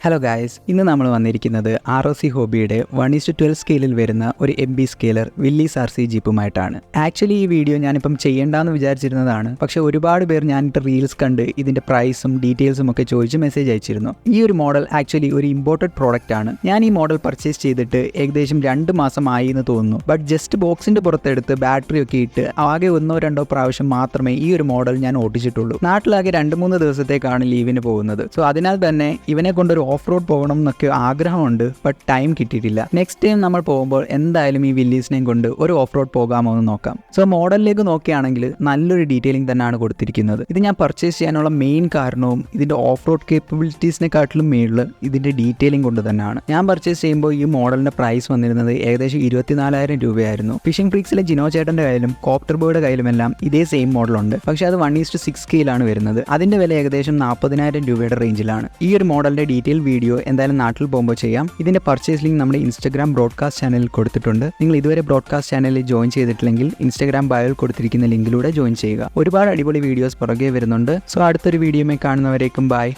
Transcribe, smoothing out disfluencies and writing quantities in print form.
Hello guys, ഇന്ന് നമ്മൾ വന്നിരിക്കുന്നത് ROC ഹോബിയുടെ 1:12 സ്കെയിലിൽ വരുന്ന ഒരു MB സ്കെയിലർ വില്ലീസ് RC ജീപ്പുമായിട്ടാണ്. ആക്ച്വലി ഈ വീഡിയോ ഞാനിപ്പം ചെയ്യേണ്ടെന്ന് വിചാരിച്ചിരുന്നതാണ്. പക്ഷേ ഒരുപാട് പേർ ഞാനിട്ട് റീൽസ് കണ്ട് ഇതിൻ്റെ പ്രൈസും ഡീറ്റെയിൽസും ഒക്കെ ചോദിച്ച് മെസ്സേജ് അയച്ചിരുന്നു. ഈ ഒരു മോഡൽ ആക്ച്വലി ഒരു ഇമ്പോർട്ടഡ് പ്രോഡക്റ്റ് ആണ്. ഞാൻ ഈ മോഡൽ പർച്ചേസ് ചെയ്തിട്ട് ഏകദേശം 2 മാസം ആയി എന്ന് തോന്നുന്നു. ബട്ട് ജസ്റ്റ് ബോക്സിൻ്റെ പുറത്തെടുത്ത് ബാറ്ററി ഒക്കെ ഇട്ട് ആകെ 1-2 പ്രാവശ്യം മാത്രമേ ഈ ഒരു മോഡൽ ഞാൻ ഓടിച്ചിട്ടുള്ളൂ. നാട്ടിലാകെ 2-3 ദിവസത്തേക്കാണ് ലീവിന് പോകുന്നത്. സോ അതിനാൽ തന്നെ ഇവനെ കൊണ്ടൊരു ഓഫ് റോഡ് പോകണം എന്നൊക്കെ ആഗ്രഹമുണ്ട്, ബട്ട് ടൈം കിട്ടിയിട്ടില്ല. നെക്സ്റ്റ് ടൈം നമ്മൾ പോകുമ്പോൾ എന്തായാലും ഈ വില്ലീസിനെയും കൊണ്ട് ഒരു ഓഫ് റോഡ് പോകാമോ എന്ന് നോക്കാം. സോ മോഡലിലേക്ക് നോക്കുകയാണെങ്കിൽ നല്ലൊരു ഡീറ്റെയിലിംഗ് തന്നെയാണ് കൊടുത്തിരിക്കുന്നത്. ഇത് ഞാൻ പർച്ചേസ് ചെയ്യാനുള്ള മെയിൻ കാരണവും ഇതിൻ്റെ ഓഫ് റോഡ് കേപ്പബിലിറ്റീസിനെക്കാട്ടിലും മേളിൽ ഇതിൻ്റെ ഡീറ്റെയിലിംഗ് കൊണ്ട് തന്നെയാണ്. ഞാൻ പർച്ചേസ് ചെയ്യുമ്പോൾ ഈ മോഡലിൻ്റെ പ്രൈസ് വന്നിരുന്നത് ഏകദേശം 24,000 രൂപയായിരുന്നു. ഫിഷിംഗ് ഫ്രീക്സിലെ ജിനോ ചേട്ടൻ്റെ കയ്യിലും കോപ്റ്റർ ബോയുടെ കയ്യിലുമെല്ലാം ഇതേ സെയിം മോഡലുണ്ട്. പക്ഷേ അത് 1:6 സ്കെയിലാണ് വരുന്നത്. അതിൻ്റെ വില ഏകദേശം 40,000 രൂപയുടെ റേഞ്ചിലാണ്. ഈ ഒരു മോഡലിൻ്റെ ഡീറ്റെയിൽ വീഡിയോ എന്തായാലും നാട്ടിൽ പോകുമ്പോൾ ചെയ്യാം. ഇതിന്റെ പർച്ചേസ് ലിങ്ക് നമ്മുടെ ഇൻസ്റ്റാഗ്രാം ബ്രോഡ്കാസ്റ്റ് ചാനലിൽ കൊടുത്തിട്ടുണ്ട്. നിങ്ങൾ ഇതുവരെ ബ്രോഡ്കാസ്റ്റ് ചാനലിൽ ജോയിൻ ചെയ്തിട്ടില്ലെങ്കിൽ ഇൻസ്റ്റാഗ്രാം ബയോയിൽ കൊടുത്തിരിക്കുന്ന ലിങ്കിലൂടെ ജോയിൻ ചെയ്യുക. ഒരുപാട് അടിപൊളി വീഡിയോസ് പുറകെ വരുന്നുണ്ട്. സോ അടുത്തൊരു വീഡിയോയിൽ കാണുന്നവരേക്കും ബൈ.